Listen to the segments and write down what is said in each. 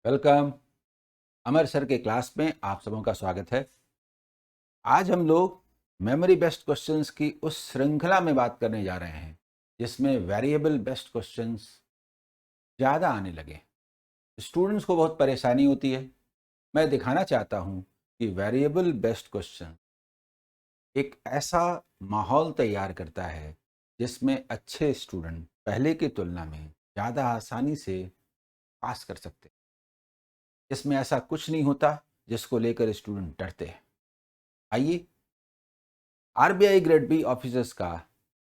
Welcome. अमर sir के class में आप सबों का स्वागत है। आज हम लोग मेमोरी बेस्ड क्वेश्चंस की उस श्रृंखला में बात करने जा रहे हैं जिसमें वेरिएबल बेस्ड क्वेश्चंस ज़्यादा आने लगे। स्टूडेंट्स को बहुत परेशानी होती है। मैं दिखाना चाहता हूं कि वेरिएबल बेस्ड क्वेश्चन एक ऐसा माहौल तैयार करता है जिसमें अच्छे स्टूडेंट पहले की तुलना में ज़्यादा आसानी से पास कर सकते हैं। इसमें ऐसा कुछ नहीं होता जिसको लेकर स्टूडेंट डरते हैं। आइए, आरबीआई ग्रेड बी ऑफिसर्स का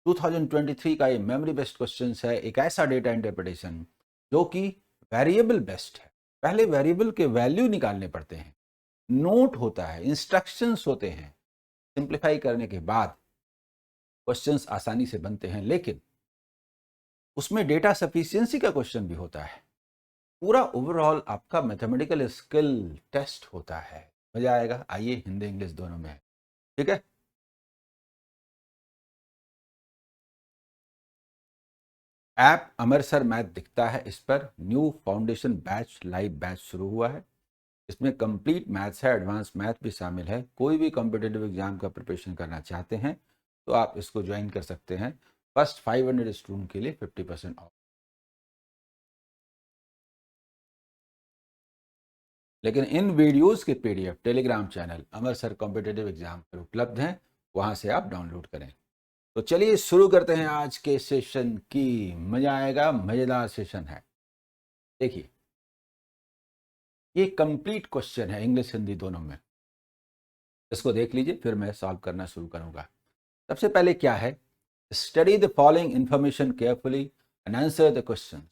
2023 का ये मेमोरी बेस्ड क्वेश्चन है, एक ऐसा डेटा इंटरप्रिटेशन जो कि वेरिएबल बेस्ड है। पहले वेरिएबल के वैल्यू निकालने पड़ते हैं, नोट होता है, इंस्ट्रक्शंस होते हैं। सिंप्लीफाई करने के बाद क्वेश्चंस आसानी से बनते हैं, लेकिन उसमें डेटा सफिशिएंसी का क्वेश्चन भी होता है। पूरा ओवरऑल आपका मैथमेटिकल स्किल टेस्ट होता है। मजा आएगा। आइए, हिंदी इंग्लिश दोनों में है, ठीक है। ऐप अमरसर मैथ दिखता है, इस पर new foundation batch live batch शुरू हुआ है। इसमें कंप्लीट मैथ्स है, एडवांस मैथ भी शामिल है। कोई भी कॉम्पिटिटिव एग्जाम का प्रिपरेशन करना चाहते हैं तो आप इसको ज्वाइन कर सकते हैं। फर्स्ट 500 स्टूडेंट के लिए 50% ऑफ। लेकिन इन वीडियोस के PDF Telegram channel Amarsar competitive exam पर उपलब्ध हैं, वहां से आप डाउनलोड करें। तो चलिए शुरू करते हैं आज के सेशन की। मजा आएगा, मजेदार सेशन है। देखिए, ये कंप्लीट क्वेश्चन है, इंग्लिश हिंदी दोनों में। इसको देख लीजिए, फिर मैं सॉल्व करना शुरू करूंगा। सबसे पहले क्या है, study the following information carefully and answer the question.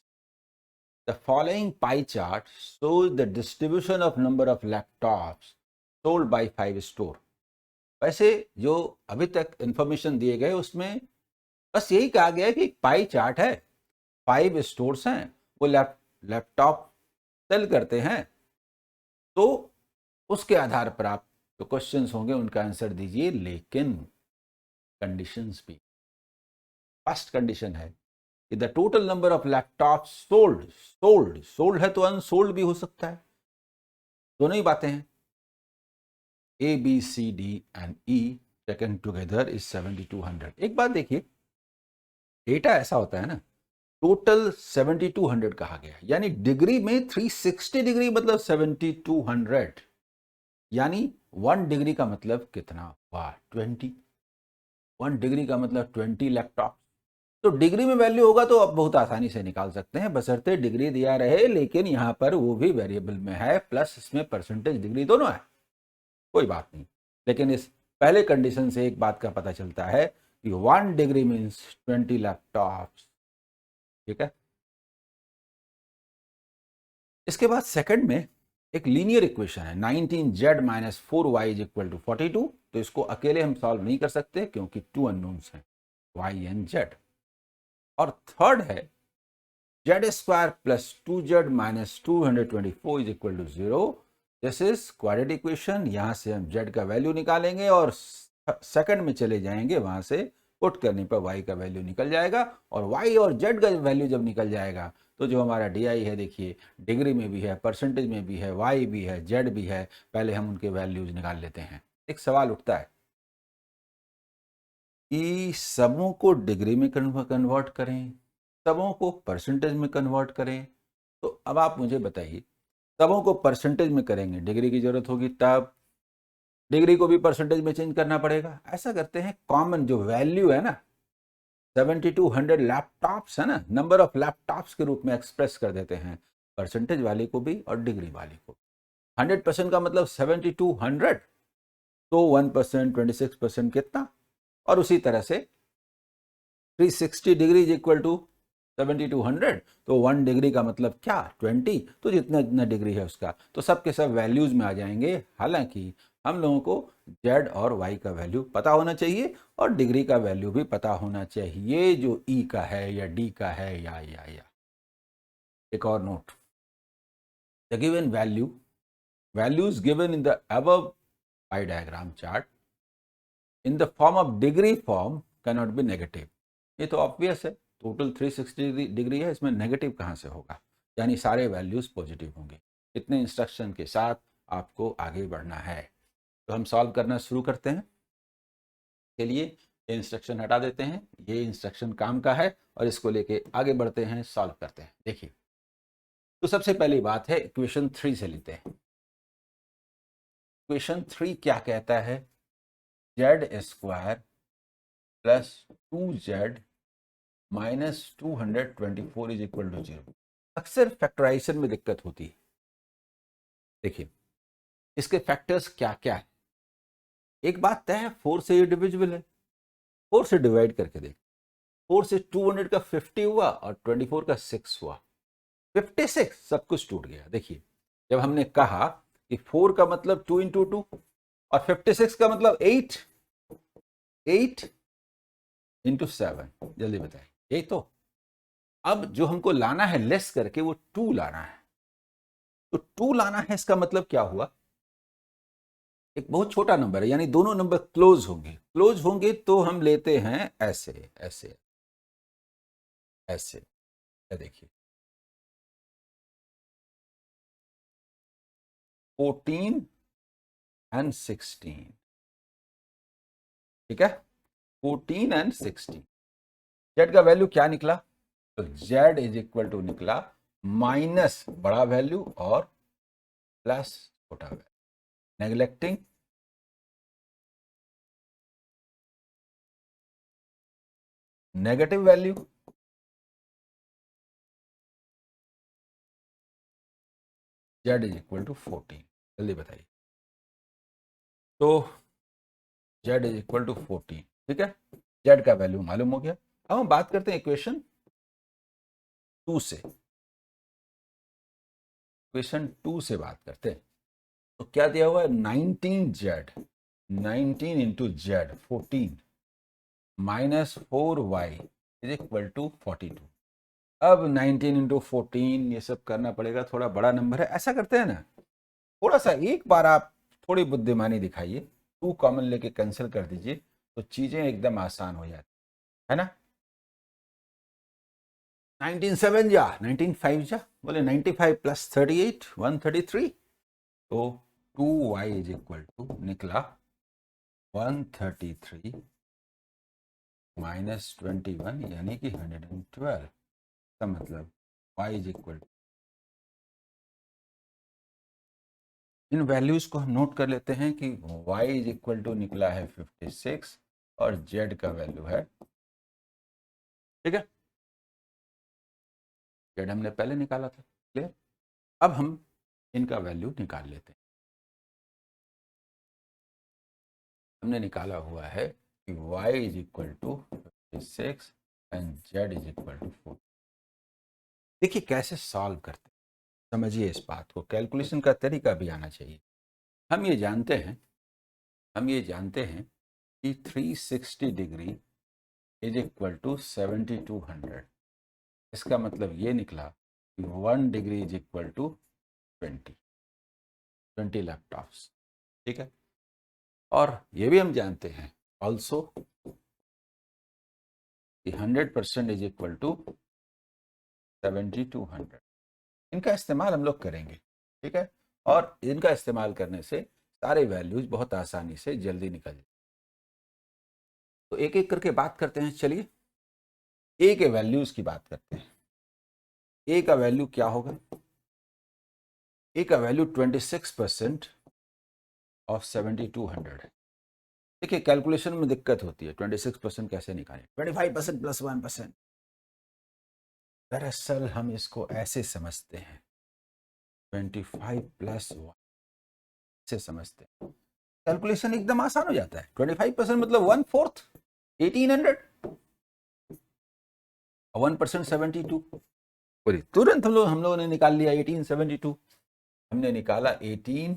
The following pie chart shows the distribution of number of laptops sold by 5 store। वैसे जो अभी तक इंफॉर्मेशन दिए गए उसमें बस यही कहा गया है कि पाई चार्ट है, 5 स्टोर्स हैं, वो लैपटॉप सेल करते हैं। तो उसके आधार पर आप जो क्वेश्चंस होंगे उनका आंसर दीजिए, लेकिन कंडीशंस भी। फर्स्ट कंडीशन है कि the total number of laptop sold, sold है तो अनसोल्ड भी हो सकता है, दोनों ही बातें हैं। A B C D and E taken together is 7200। एक बात देखिए, डेटा ऐसा होता है ना, टोटल 7200 कहा गया, यानी डिग्री में 360 डिग्री मतलब 7200, यानी 1 डिग्री का मतलब कितना हुआ, 20। 1 डिग्री का मतलब 20 लैपटॉप। तो डिग्री में वैल्यू होगा तो आप बहुत आसानी से निकाल सकते हैं, बशर्ते डिग्री दिया रहे, लेकिन यहां पर वो भी वेरिएबल में है, प्लस इसमें परसेंटेज डिग्री दोनों है, कोई बात नहीं। लेकिन इस पहले कंडीशन से एक बात का पता चलता है कि 1 डिग्री मीन्स 20 लैपटॉप्स, ठीक है। इसके बाद सेकंड में एक लीनियर इक्वेशन है, 19z minus 4y is equal to 42। तो इसको अकेले हम सॉल्व नहीं कर सकते क्योंकि 2 अननोन्स हैं, y एंड z। और थर्ड है z square plus 2z minus 224 is equal to 0। This is quadratic equation. यहां से हम z का वैल्यू निकालेंगे और सेकंड में चले जाएंगे, वहां से पुट करने पर y का वैल्यू निकल जाएगा। और y और z का वैल्यू जब निकल जाएगा तो जो हमारा डी आई है, देखिए डिग्री में भी है, परसेंटेज में भी है, y भी है, z भी है। पहले हम उनके वैल्यूज निकाल लेते हैं। एक सवाल उठता है कि सबों को डिग्री में कन्वर्ट करें, सबों को परसेंटेज में कन्वर्ट करें। तो अब आप मुझे बताइए, सबों को परसेंटेज में करेंगे, डिग्री की जरूरत होगी, तब डिग्री को भी परसेंटेज में चेंज करना पड़ेगा। ऐसा करते हैं, कॉमन जो वैल्यू है ना, 7200 लैपटॉप्स है ना, नंबर ऑफ लैपटॉप्स के रूप में एक्सप्रेस कर देते हैं, परसेंटेज वाले को भी और डिग्री वाले को। 100% का मतलब 7200, तो 1% 26% कितना, और उसी तरह से 360 डिग्री इज इक्वल टू 7200। तो 1 डिग्री का मतलब क्या, 20। तो जितना जितना डिग्री है उसका तो सब के सब वैल्यूज में आ जाएंगे। हालांकि हम लोगों को z और y का वैल्यू पता होना चाहिए और डिग्री का वैल्यू भी पता होना चाहिए, जो e का है या d का है या। एक और note, the given values given in the above pie diagram chart in the form of degree form cannot be negative। ये तो ऑब्वियस है, टोटल 360 डिग्री है, इसमें नेगेटिव कहां से होगा, यानी सारे वैल्यूज पॉजिटिव होंगे। इतने इंस्ट्रक्शन के साथ आपको आगे बढ़ना है। तो हम सॉल्व करना शुरू करते हैं। के लिए ये इंस्ट्रक्शन हटा देते हैं, ये इंस्ट्रक्शन काम का है और इसको लेके आगे बढ़ते हैं, सॉल्व करते हैं। देखिए, तो सबसे पहली बात है इक्वेशन 3 से लेते हैं। इक्वेशन 3 क्या कहता है? Z square plus 2z minus 224 is equal to 0। अक्सर फैक्टराइजेशन में दिक्कत होती है। देखिए, इसके फैक्टर्स क्या क्या है। एक बात तय है, 4 से ये डिविजिबल है, 4 से डिवाइड करके देख। 4 से 200 का 50 हुआ और 24 का 6 हुआ, 56, सब कुछ टूट गया। देखिए, जब हमने कहा कि 4 का मतलब 2 इंटू 2 और 56 का मतलब 8 इंटू 7, जल्दी बताइए, यही तो। अब जो हमको लाना है लेस करके, वो 2 लाना है। तो 2 लाना है, इसका मतलब क्या हुआ? एक बहुत छोटा नंबर है, यानी दोनों नंबर क्लोज होंगे। क्लोज होंगे तो हम लेते हैं ऐसे ऐसे ऐसे। देखिए, 14 एंड 16, ठीक है, 14 एंड 16। जेड का वैल्यू क्या निकला? तो जेड इज इक्वल टू निकला माइनस बड़ा वैल्यू और प्लस छोटा value, neglecting negative value. Z is equal to 14, जल्दी बताइए। तो जेड इज इक्वल टू 14, ठीक है, जेड का वैल्यू मालूम हो गया। अब हम बात करते हैं इक्वेशन 2 से। इक्वेशन 2 से बात करते हैं। तो क्या दिया हुआ है? 19z, 19 into z 14 minus 4y is equal to 42। अब 19 इंटू 14 ये सब करना पड़ेगा, थोड़ा बड़ा नंबर है। ऐसा करते हैं ना, थोड़ा सा एक बार आप थोड़ी बुद्धिमानी दिखाइए, 2 कॉमन लेके कैंसिल कर दीजिए, तो चीजें एकदम आसान हो जाती है ना। 19 जा 19 जा, बोले 95 प्लस 38 133। तो 2y इज इक्वल टू निकला 133 माइनस 21, यानी कि 112 का मतलब y इज इक्वल टू, इन वैल्यूज को हम नोट कर लेते हैं कि y इज इक्वल टू निकला है 56 और z का वैल्यू है, ठीक है, z हमने पहले निकाला था, क्लियर। अब हम इनका वैल्यू निकाल लेते हैं। हमने निकाला हुआ है कि y is equal to 56 and z is equal to 4। देखिए कैसे सॉल्व करते हैं, समझिए इस बात को। कैलकुलेशन का तरीका भी आना चाहिए। हम ये जानते हैं कि 360 डिग्री इज इक्वल टू 7200। इसका मतलब ये निकला कि 1 degree is equal to 20 laptops, ठीक है। और ये भी हम जानते हैं ऑल्सो कि 100% इज इक्वल टू 7200। इनका इस्तेमाल हम लोग करेंगे, ठीक है, और इनका इस्तेमाल करने से सारे वैल्यूज बहुत आसानी से जल्दी निकल जाए। तो एक एक करके बात करते हैं। चलिए ए के वैल्यूज की बात करते हैं। ए का वैल्यू क्या होगा? ए का वैल्यू 26% ऑफ 7200 है। देखिए कैलकुलेशन में दिक्कत होती है, 26% कैसे निकालें, 25% प्लस 1%। दरअसल हम इसको ऐसे समझते हैं, 25 प्लस 1 से समझते हैं, कैलकुलेशन एकदम आसान हो जाता है। 25% मतलब 1/4 1800 और 1% 72। बोलिए, तुरंत हम लोगों ने निकाल लिया 1872। हमने निकाला 18,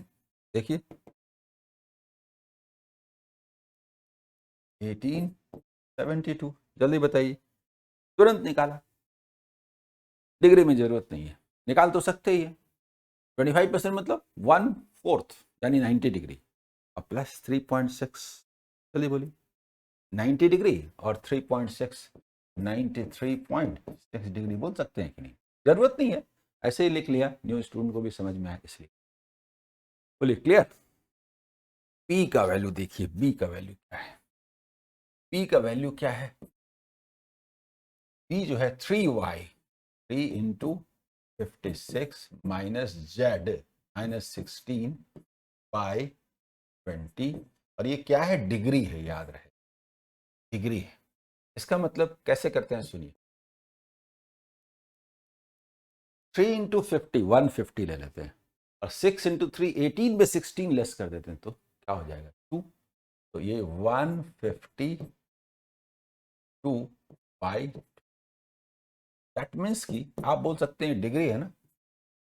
देखिए 1872, जल्दी बताइए, तुरंत निकाला। डिग्री में जरूरत नहीं है, निकाल तो सकते ही है। 25% मतलब 1/4 यानी 90 डिग्री और प्लस 3.6, चलिए बोलिए 90 डिग्री और 3.6 93.6 डिग्री बोल सकते हैं कि नहीं? जरूरत नहीं है, ऐसे ही लिख लिया, न्यू स्टूडेंट को भी समझ में आया इसलिए। बोलिए क्लियर। पी का वैल्यू देखिए, बी का वैल्यू क्या है, पी का वैल्यू क्या है, पी जो है 3y, 3 into 56 minus Z minus 16 by 20, और ये क्या है, डिग्री है, याद रहे डिग्री है। इसका मतलब कैसे करते हैं सुनिए, 3 इंटू 50 150 ले लेते हैं, और 6 इंटू 3 18 में 16 लेस कर देते हैं तो क्या हो जाएगा 2, तो ये 152 बाई, दैट मीन्स कि आप बोल सकते हैं डिग्री है ना,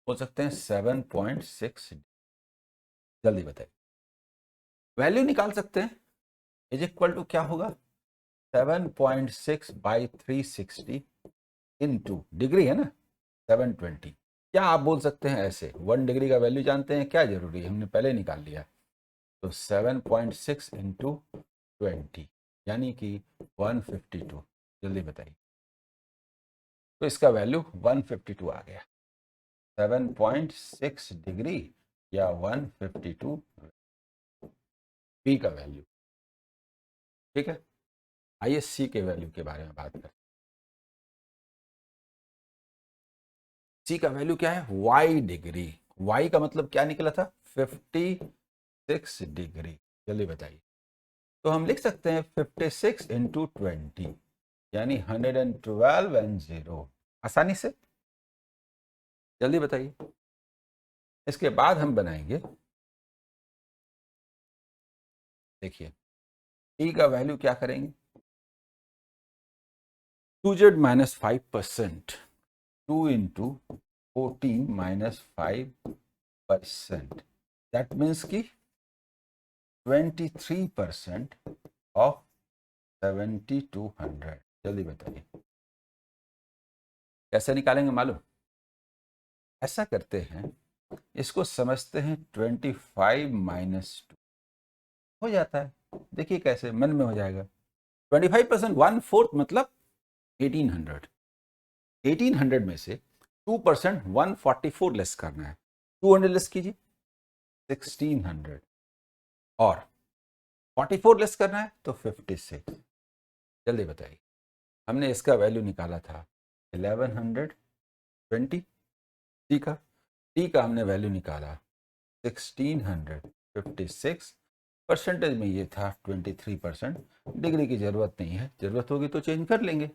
बोल सकते हैं 7.6। जल्दी बताइए, वैल्यू निकाल सकते हैं, इज इक्वल टू क्या होगा 7.6 बाई 360 इंटू डिग्री है ना 720। क्या आप बोल सकते हैं ऐसे, 1 डिग्री का वैल्यू जानते हैं, क्या जरूरी है, हमने पहले निकाल लिया, तो 7.6 इंटू 20 यानी कि 152। जल्दी बताइए, तो इसका वैल्यू 152 आ गया, 7.6 डिग्री या 152 बी का वैल्यू। ठीक है, आइए सी के वैल्यू के बारे में बात करें। सी का वैल्यू क्या है, वाई डिग्री, वाई का मतलब क्या निकला था 56 डिग्री। जल्दी बताइए, तो हम लिख सकते हैं 56 इंटू 20 यानी 112 एंड 0, आसानी से। जल्दी बताइए, इसके बाद हम बनाएंगे, देखिए ई का वैल्यू क्या करेंगे, 2z minus 5%, 2 into 14 minus 5%, that means की 23% ऑफ 7200। जल्दी बताइए कैसे निकालेंगे मालूम, ऐसा करते हैं, इसको समझते हैं 25 माइनस 2 हो जाता है, देखिए कैसे मन में हो जाएगा, 25% 1/4 मतलब 1800, 1800 में से 2% 144 लेस करना है, 200 लेस कीजिए 1600, और 44 लेस करना है तो 56। जल्दी बताइए, हमने इसका वैल्यू निकाला था 1120, टी का हमने वैल्यू निकाला 1656, परसेंटेज में ये था 23%, डिग्री की जरूरत नहीं है, जरूरत होगी तो चेंज कर लेंगे,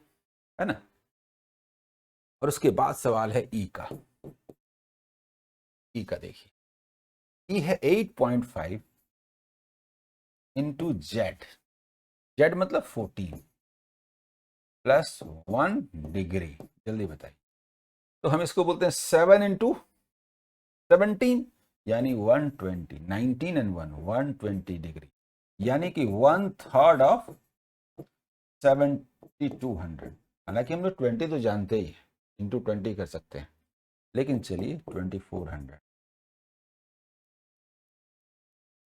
है ना। और उसके बाद सवाल है ई का, ई का देखिए, ई है 8.5 इंटू जेड, जेड मतलब 14 प्लस 1 डिग्री। जल्दी बताइए, तो हम इसको बोलते हैं 7 इंटू 17 यानी 120, 19 एंड 1 120 डिग्री, यानी कि 1/3 ऑफ 7200। हालांकि हम लोग 20 तो जानते ही है, इंटू 20 कर सकते हैं, लेकिन चलिए 2400,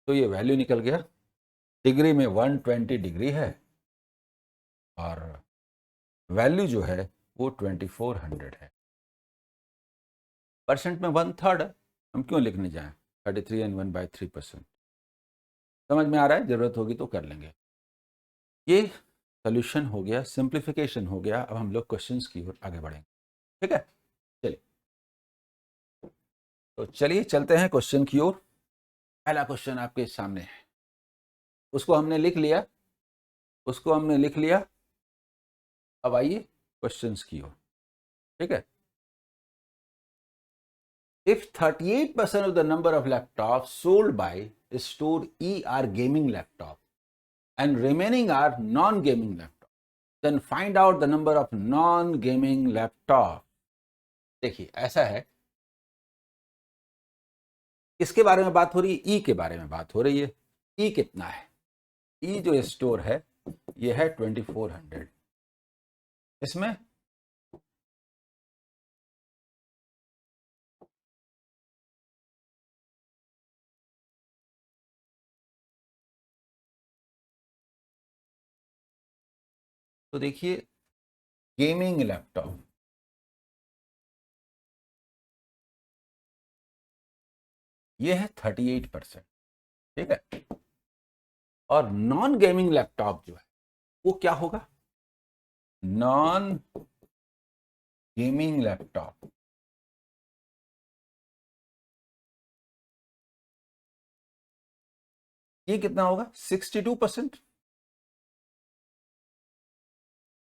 तो ये वैल्यू निकल गया, डिग्री में 120 डिग्री है और वैल्यू जो है वो 2400 है, परसेंट में 1/3 है, हम क्यों लिखने जाएं, 33 एंड 1/3%। समझ में आ रहा है, जरूरत होगी तो कर लेंगे। ये सोल्यूशन हो गया, सिंप्लीफिकेशन हो गया, अब हम लोग क्वेश्चंस की ओर आगे बढ़ेंगे। ठीक है, चलिए, तो चलिए चलते हैं क्वेश्चन की ओर। पहला क्वेश्चन आपके सामने है, उसको हमने लिख लिया, उसको हमने लिख लिया, अब आइए क्वेश्चंस की ओर। ठीक है, if 38% of the number of laptops sold by store E are gaming laptop and remaining are non-gaming laptop, then find out the number of non-gaming laptop। देखिए ऐसा है, किसके बारे में बात हो रही है, ई के बारे में बात हो रही है। ई कितना है, ई जो स्टोर है ये है 2400, इसमें तो देखिए गेमिंग लैपटॉप, ये है 38%, ठीक है। और नॉन गेमिंग लैपटॉप जो है वो क्या होगा, नॉन गेमिंग लैपटॉप, ये कितना होगा, 62%।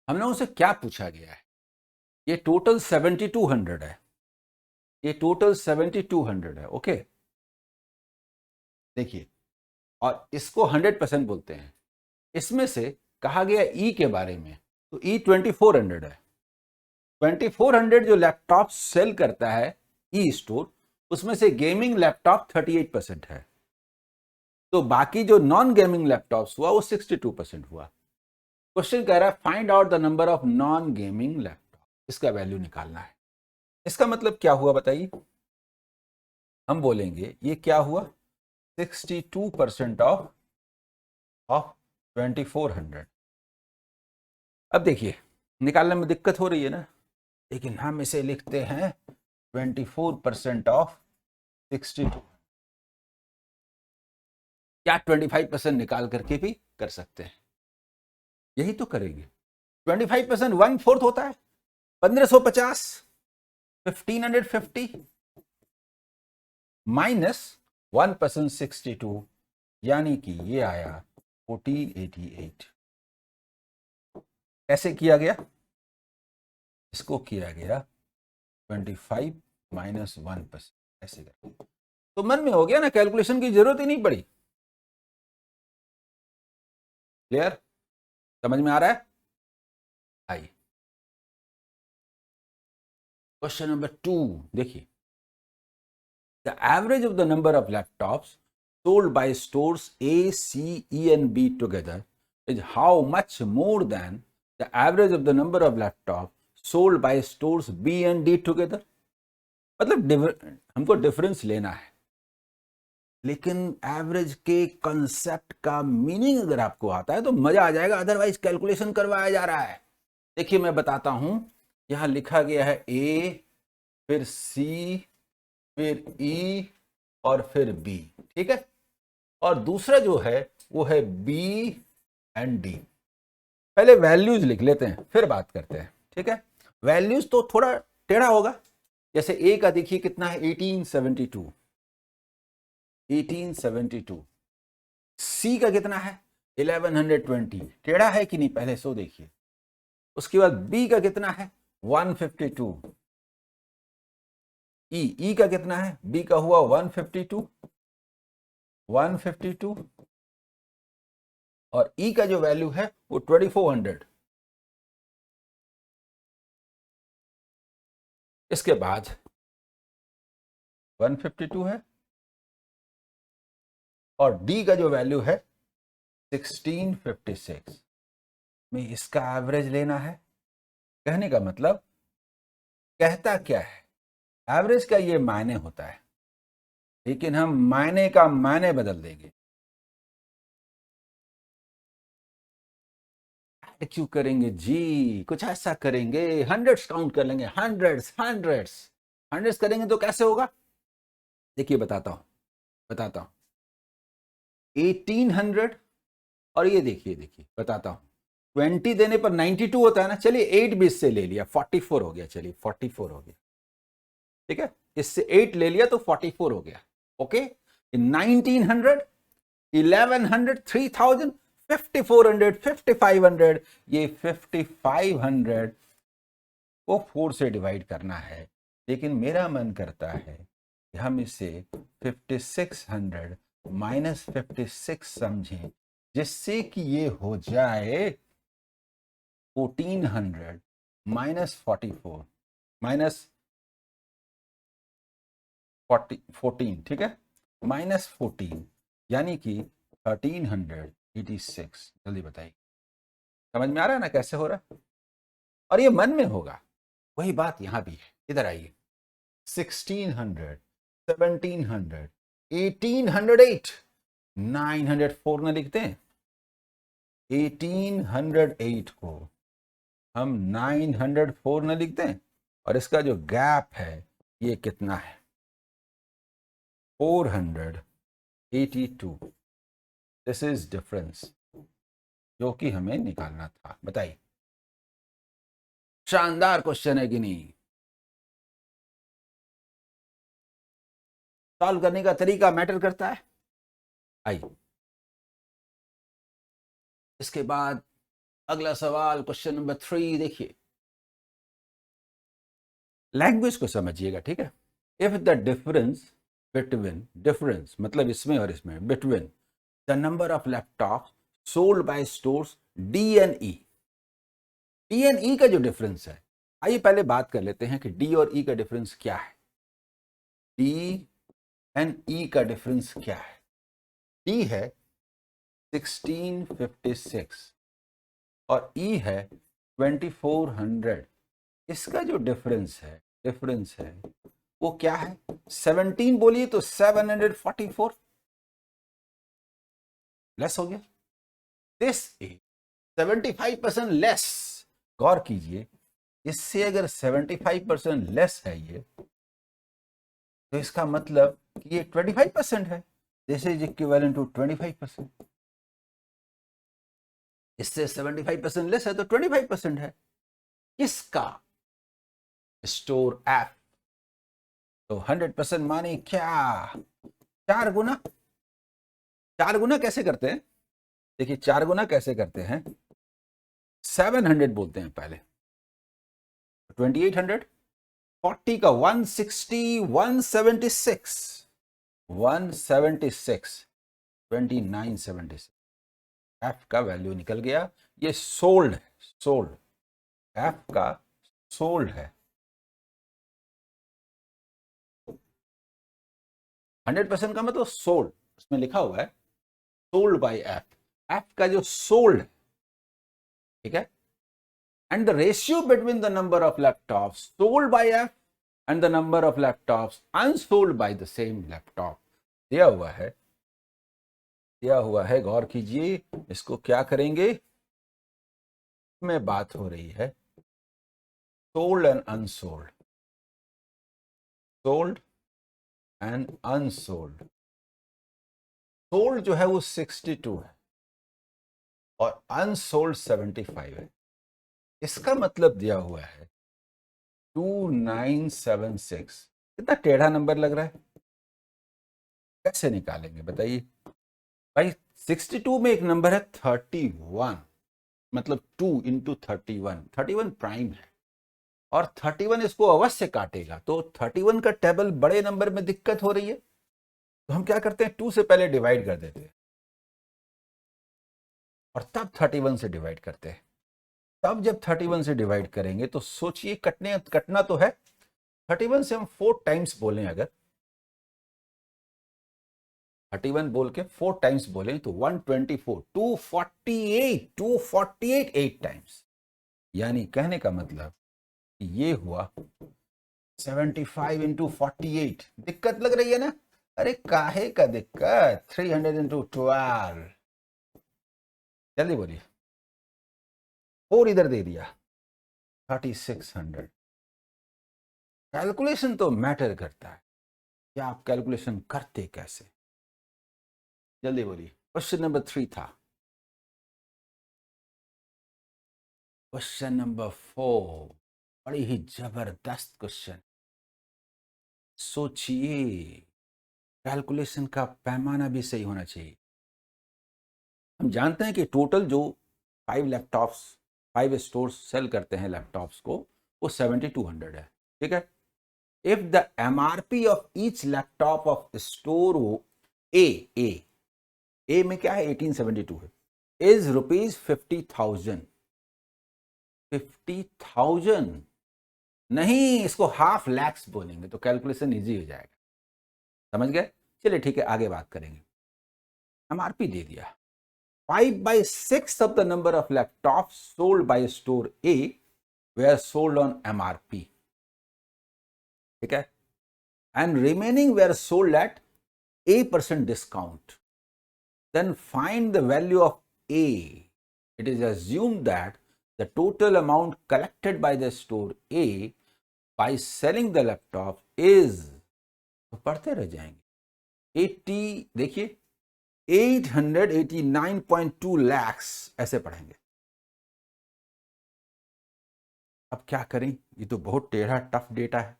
हम लोगों से क्या पूछा गया है, ये टोटल 7200 है, ये टोटल 7200 है, ओके। देखिए, और इसको 100% बोलते हैं। इसमें से कहा गया ई के बारे में, तो ई 2400 है। 2400 जो लैपटॉप सेल करता है ई स्टोर, उसमें से गेमिंग लैपटॉप 38% है। तो बाकी जो नॉन गेमिंग लैपटॉप्स हुआ वो 62% हुआ। क्वेश्चन कह रहा है find out the number of non gaming laptop, इसका वैल्यू निकालना है। इसका मतलब क्या हुआ बताइए, हम बोलेंगे ये क्या हुआ, 62% ऑफ 2400। अब देखिए निकालने में दिक्कत हो रही है ना, लेकिन हम इसे लिखते हैं 24% ऑफ 62, या 25% निकाल करके भी कर सकते हैं, यही तो करेंगे। 25% 1/4 होता है 1550, 1550 माइनस 1% 62, यानी कि ये आया 1488। कैसे किया गया, इसको किया गया 25 माइनस 1%, ऐसे करके तो मन में हो गया ना, कैलकुलेशन की जरूरत ही नहीं पड़ी। क्लियर, समझ में आ रहा है। आइए क्वेश्चन नंबर 2 देखिए, the average of the number of laptops sold by stores A, C, E and B together is how much more than the average of the number of laptops sold by stores B and D together। मतलब हमको difference लेना है, लेकिन average के concept का meaning अगर आपको आता है तो मजा आ जाएगा, अदरवाइज कैलकुलेशन करवाया जा रहा है। देखिए मैं बताता हूं, यहां लिखा गया है ए, फिर सी, फिर ई और फिर बी, ठीक है। और दूसरा जो है वो है बी एंड डी। पहले वैल्यूज लिख लेते हैं फिर बात करते हैं, ठीक है। वैल्यूज तो थोड़ा टेढ़ा होगा, जैसे ए का देखिए कितना है 1872, 1872। सी का कितना है 1120, टेढ़ा है कि नहीं पहले सो देखिए। उसके बाद बी का कितना है 152, ई का कितना है, बी का हुआ 152, 152, और ई का जो वैल्यू है वो 2400। इसके बाद 152 है, और डी का जो वैल्यू है 1656 में इसका एवरेज लेना है। कहने का मतलब कहता क्या है, एवरेज का ये मायने होता है, लेकिन हम मायने का मायने बदल देंगे। क्यों करेंगे जी, कुछ ऐसा करेंगे, हंड्रेड्स काउंट कर लेंगे, हंड्रेड्स हंड्रेड्स हंड्रेड्स करेंगे तो कैसे होगा, देखिए बताता हूं 1800, और ये देखिए देखिए बताता हूं 20 देने पर 92 होता है ना, चलिए 8 भी इससे ले लिया 44 हो गया, चलिए 44 हो गया, ठीक है। इससे 8 ले लिया तो 44 हो गया, ओके। 1900, 1100, 3000, 5400, 5500, ये 5500 को 4 से डिवाइड करना है, लेकिन मेरा मन करता है कि हम इसे 5600 माइनस 56 समझें, जिससे कि ये हो जाए 1400 माइनस 44 माइनस 14, ठीक है, माइनस 14, यानी कि 1386। जल्दी बताइए, समझ में आ रहा है ना कैसे हो रहा है, और ये मन में होगा। वही बात यहां भी है, इधर आइए 1600, 1700, 1808, 904 न लिखते हैं, 1808 को हम 904 न लिखते हैं, और इसका जो गैप है ये कितना है 482, दिस इज डिफरेंस जो कि हमें निकालना था। बताइए, शानदार क्वेश्चन है कि नहीं? सॉल्व करने का तरीका मैटर करता है। आइए, इसके बाद अगला सवाल, क्वेश्चन नंबर 3 देखिए। लैंग्वेज को समझिएगा, ठीक है। इफ द डिफरेंस मतलब इसमें और इसमें, between the number of laptop sold by stores D and E, D and E का जो डिफरेंस है, आइए पहले बात कर लेते हैं कि डी और ई का डिफरेंस क्या है। डी एंड ई का डिफरेंस क्या है? डी है 1656 और ई है 2400। इसका जो डिफरेंस है वो क्या है? 17 बोलिए तो 744 लेस हो गया। This is 75% less. गौर कीजिए, इससे अगर 75% लेस है ये, तो इसका मतलब कि ये 25% है। This is equivalent to 25%। इससे 75% लेस है तो 25% है। किसका? Store app. तो 100% माने क्या? 4 गुना। 4 गुना कैसे करते हैं? देखिए 4 गुना कैसे करते हैं। 700 बोलते हैं पहले, 2800, 40 का 160, 176, 176, 2976। एफ का वैल्यू निकल गया। ये सोल्ड है, सोल्ड, एफ का सोल्ड है। 100% का मतलब सोल्ड, उसमें लिखा हुआ है सोल्ड बाय एफ। एफ का जो सोल्ड है, ठीक है। And the ratio between the number of laptops sold by F and the number of laptops unsold by the same laptop दिया हुआ है। गौर कीजिए, इसको क्या करेंगे? में बात हो रही है sold and unsold, sold and unsold. Sold जो है वो 62 है और अनसोल्ड 75 है। इसका मतलब दिया हुआ है 2976। कितना टेढ़ा नंबर लग रहा है, कैसे निकालेंगे बताइए भाई? 62 में एक नंबर है 31, मतलब 2 इंटू 31, 31 प्राइम है और 31 इसको अवश्य काटेगा। तो 31 का टेबल बड़े नंबर में दिक्कत हो रही है, तो हम क्या करते हैं, 2 से पहले डिवाइड कर देते हैं और तब 31 से डिवाइड करते हैं। तब जब 31 से डिवाइड करेंगे तो सोचिए, कटना तो है। 31 से हम 4 टाइम्स बोलें, अगर 31 बोल के 4 टाइम्स बोलें तो 124, 248 8 टाइम्स। यानी कहने का मतलब ये हुआ 75 इंटू 48। दिक्कत लग रही है ना? अरे काहे का दिक्कत, 300 इंटू 12। जल्दी बोलिए, 4 इधर दे दिया, 3600। कैलकुलेशन तो मैटर करता है, क्या आप कैलकुलेशन करते कैसे? जल्दी बोलिए। क्वेश्चन नंबर 3 था। क्वेश्चन नंबर 4 बड़ी ही जबरदस्त क्वेश्चन। सोचिए, कैलकुलेशन का पैमाना भी सही होना चाहिए। हम जानते हैं कि टोटल जो 5 लैपटॉप्स, 5 स्टोर्स सेल करते हैं लैपटॉप्स को, वो 7200 है, ठीक है। If the MRP of each laptop of store A में क्या है, 1872 है, इज रुपीज 50,000। 50,000 नहीं, इसको हाफ लैक्स बोलेंगे तो कैलकुलेशन इजी हो जाएगा। समझ गए? चलिए ठीक है, आगे बात करेंगे। एमआरपी दे दिया, 5/6 of the number of laptops sold by store A were sold on MRP, ठीक है, and remaining were sold at A% discount. Then find the value of A. It is assumed that the total amount collected by the store A by selling the laptop is, तो पढ़ते रह जाएंगे, 80, देखिए 889.2 lakhs ऐसे पढ़ेंगे। अब क्या करें, ये तो बहुत टेढ़ा टफ डेटा है,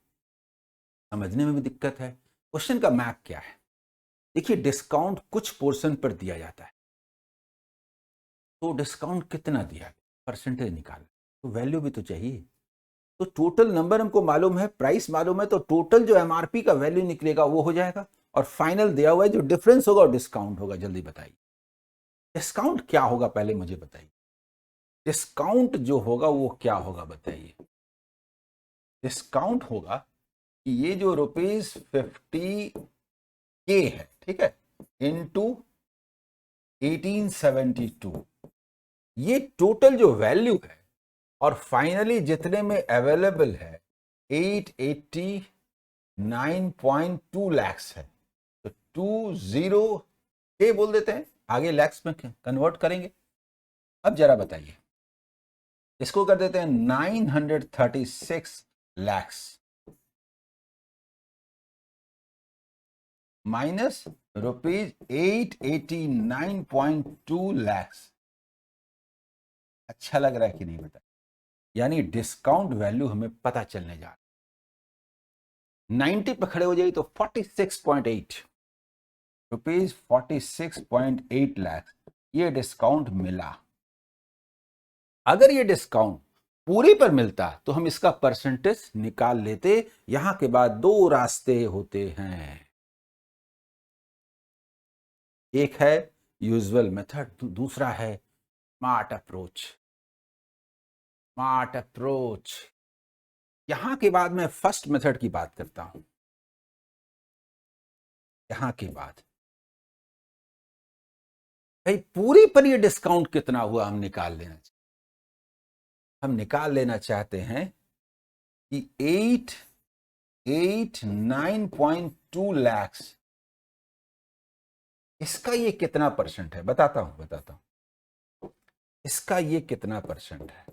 समझने में भी दिक्कत है। क्वेश्चन का मैप क्या है, देखिए डिस्काउंट कुछ पोर्शन पर दिया जाता है, तो डिस्काउंट कितना दिया गया, परसेंटेज निकाल, तो वैल्यू भी तो चाहिए। तो टोटल नंबर हमको मालूम है, प्राइस मालूम है, तो टोटल जो एमआरपी का वैल्यू निकलेगा वो हो जाएगा, और फाइनल दिया हुआ है जो डिफरेंस होगा वो डिस्काउंट होगा। जल्दी बताइए डिस्काउंट क्या होगा, पहले मुझे बताइए डिस्काउंट जो होगा वो क्या होगा, बताइए। डिस्काउंट होगा कि ये जो ₹50K है, ठीक है, इनटू 1872, ये टोटल जो वैल्यू है, और फाइनली जितने में अवेलेबल है 889.2 लैक्स है, तो 20K बोल देते हैं, आगे लैक्स में कन्वर्ट करेंगे। अब जरा बताइए, इसको कर देते हैं 936 लैक्स माइनस ₹889.2 लैक्स। अच्छा लग रहा है कि नहीं बता, यानी डिस्काउंट वैल्यू हमें पता चलने जा रहा है। 90 पे खड़े हो जाइए तो 46.8 रुपीज, 46.8 लाख ये डिस्काउंट मिला। अगर ये डिस्काउंट पूरे पर मिलता तो हम इसका परसेंटेज निकाल लेते। यहां के बाद दो रास्ते होते हैं, एक है यूजुअल मेथड, दूसरा है स्मार्ट अप्रोच। स्मार्ट अप्रोच, यहां के बाद मैं फर्स्ट मेथड की बात करता हूं। यहां के बाद भाई पूरी पर ये डिस्काउंट कितना हुआ हम निकाल लेना चाहिए। हम निकाल लेना चाहते हैं कि 889.2 लैक्स, इसका ये कितना परसेंट है, बताता हूं इसका ये कितना परसेंट है,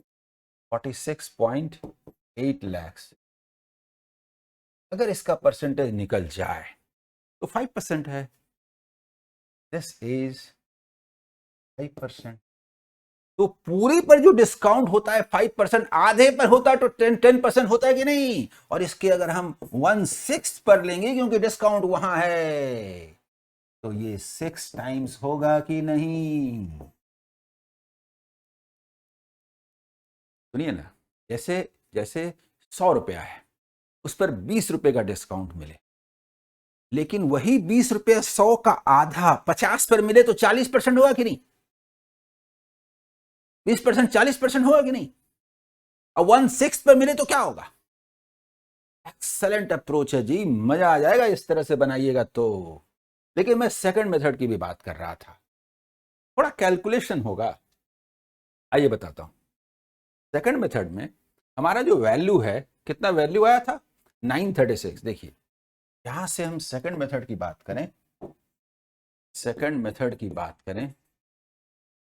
46.8 लैक्स। अगर इसका परसेंटेज निकल जाए तो 5% है, दिस इज 5%। तो पूरे पर जो डिस्काउंट होता है 5%, आधे पर होता है तो 10% होता है कि नहीं। और इसके अगर हम 1/6 पर लेंगे क्योंकि डिस्काउंट वहां है, तो ये 6 टाइम्स होगा कि नहीं। सुनिए ना, जैसे जैसे 100 रुपया है, उस पर 20 रुपए का डिस्काउंट मिले, लेकिन वही 20 रुपये 100 का आधा 50 पर मिले तो 40% होगा कि नहीं। 20% 40% होगा कि नहीं। और 1/6 पर मिले तो क्या होगा। एक्सेलेंट अप्रोच है जी, मजा आ जाएगा इस तरह से बनाइएगा तो। लेकिन मैं सेकंड मेथड की भी बात कर रहा था, थोड़ा कैलकुलेशन होगा। आइए बताता हूं। सेकंड मेथड में हमारा जो वैल्यू है, कितना वैल्यू आया था 936। देखिए यहां से हम सेकंड मेथड की बात करें, सेकंड मेथड की बात करें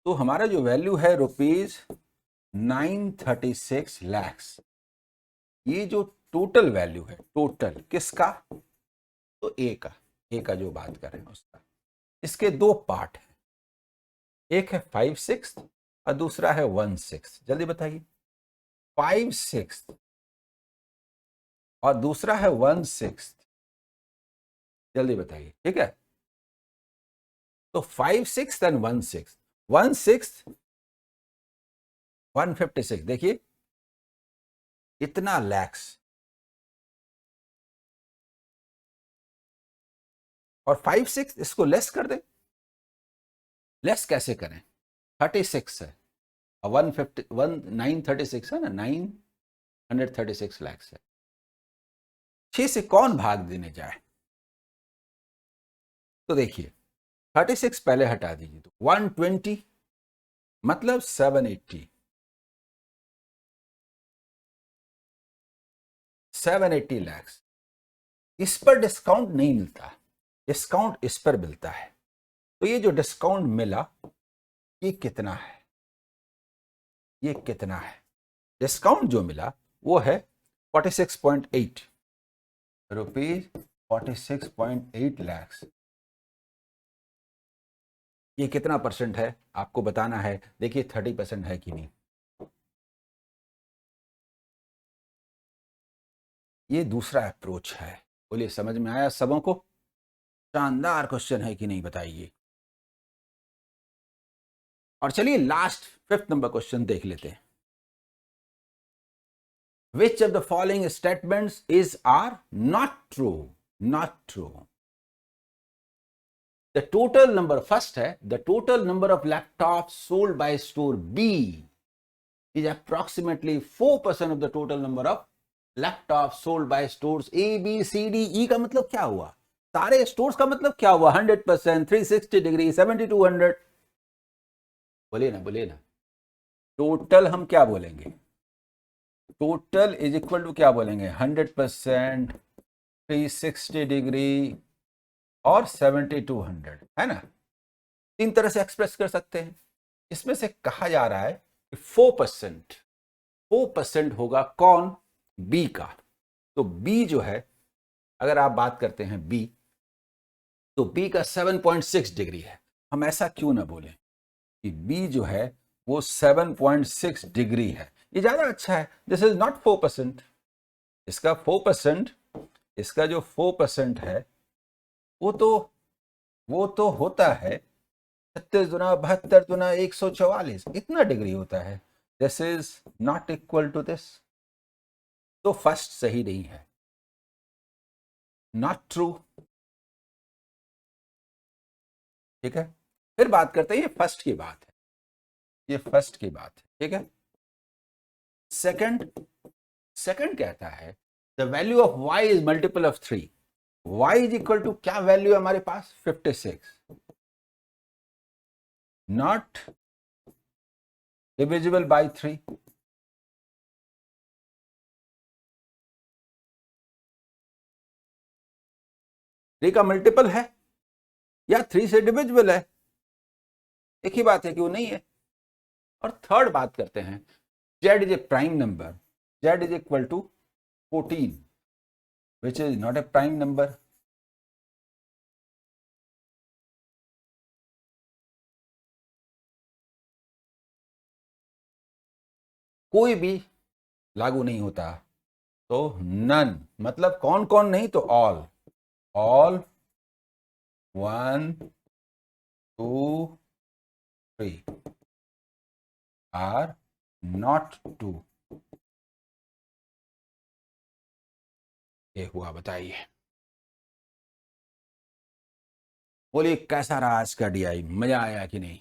तो हमारा जो वैल्यू है ₹936 लैक्स। ये जो टोटल वैल्यू है, टोटल किसका, तो ए का जो बात कर रहे हैं उसका। इसके दो पार्ट हैं, एक है 5/6 और दूसरा है 1/6। जल्दी बताइए, 5/6 और दूसरा है 1/6। जल्दी बताइए, ठीक है। तो 5/6 एंड 1/6, 1/6 156, देखिए इतना लैक्स, और 5/6 इसको लेस कर दें। लेस कैसे करें, 36 है और 936 है ना, 936 लैक्स है। 6 से कौन भाग देने जाए, तो देखिए 36 पहले हटा दीजिए तो 120 मतलब 780 लैक्स। इस पर डिस्काउंट नहीं मिलता, डिस्काउंट इस पर मिलता है। तो ये जो डिस्काउंट मिला ये कितना है, ये कितना है, डिस्काउंट जो मिला वो है 46.8 रुपीज, 46.8 लैक्स। ये कितना परसेंट है आपको बताना है। देखिए 30% है कि नहीं। ये दूसरा अप्रोच है। बोलिए समझ में आया सबों को? शानदार क्वेश्चन है कि नहीं बताइए। और चलिए लास्ट 5th नंबर क्वेश्चन देख लेते हैं। Which of the following statements are not true? Not true. The total number, first है, the total number of laptops sold by store B is approximately 4% of the total number of laptops sold by stores A, B, C, D, E का मतलब क्या हुआ? सारे stores का मतलब क्या हुआ? 100%, 360 डिग्री, 70 to 100। बोलिए ना, बोलिए ना। टोटल हम क्या बोलेंगे? टोटल इज इक्वल टू क्या बोलेंगे? 100%, 360 डिग्री और 70 to 100, है ना? तीन तरह से एक्सप्रेस कर सकते हैं। इसमें से कहा जा रहा है कि 4% होगा कौन? बी का। तो बी जो है, अगर आप बात करते हैं बी, तो बी का 7.6 डिग्री है। हम ऐसा क्यों ना बोलें कि बी जो है वो 7.6 डिग्री है, ये ज्यादा अच्छा है। This is not 4%। इसका 4%, इसका जो 4% है वो तो होता है 36 गुना 72 गुना 144, इतना डिग्री होता है। This is not equal to this. तो फर्स्ट सही नहीं है, नॉट ट्रू। ठीक है, फिर बात करते हैं, ये फर्स्ट की बात है, ये फर्स्ट की बात है। ठीक है, सेकंड, सेकंड कहता है the value of y is multiple of 3। y is equal to क्या वैल्यू है हमारे पास? 56, नॉट डिविजिबल बाय 3। थ्री का मल्टीपल है या 3 से डिविजिबल है, एक ही बात है कि वो नहीं है। और थर्ड बात करते हैं, z is a prime number, z is equal to 14 which is not a prime number. कोई भी लागू नहीं होता, तो नन मतलब कौन कौन नहीं, तो all, all 1 2 3 are not true. ये हुआ, बताइए। बोलिए कैसा रहा आज का डीआई, मजा आया कि नहीं?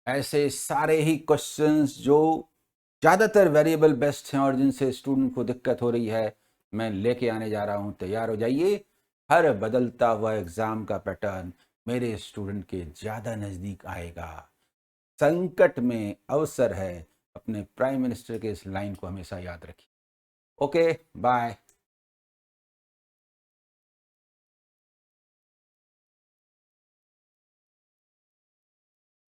ऐसे सारे ही क्वेश्चंस जो ज्यादातर वेरिएबल बेस्ड हैं और जिनसे स्टूडेंट को दिक्कत हो रही है, मैं लेके आने जा रहा हूं। तैयार हो जाइए। हर बदलता हुआ एग्जाम का पैटर्न मेरे स्टूडेंट के ज्यादा नजदीक आएगा। संकट में अवसर है, अपने प्राइम मिनिस्टर के इस लाइन को हमेशा याद रखिए। Okay, bye.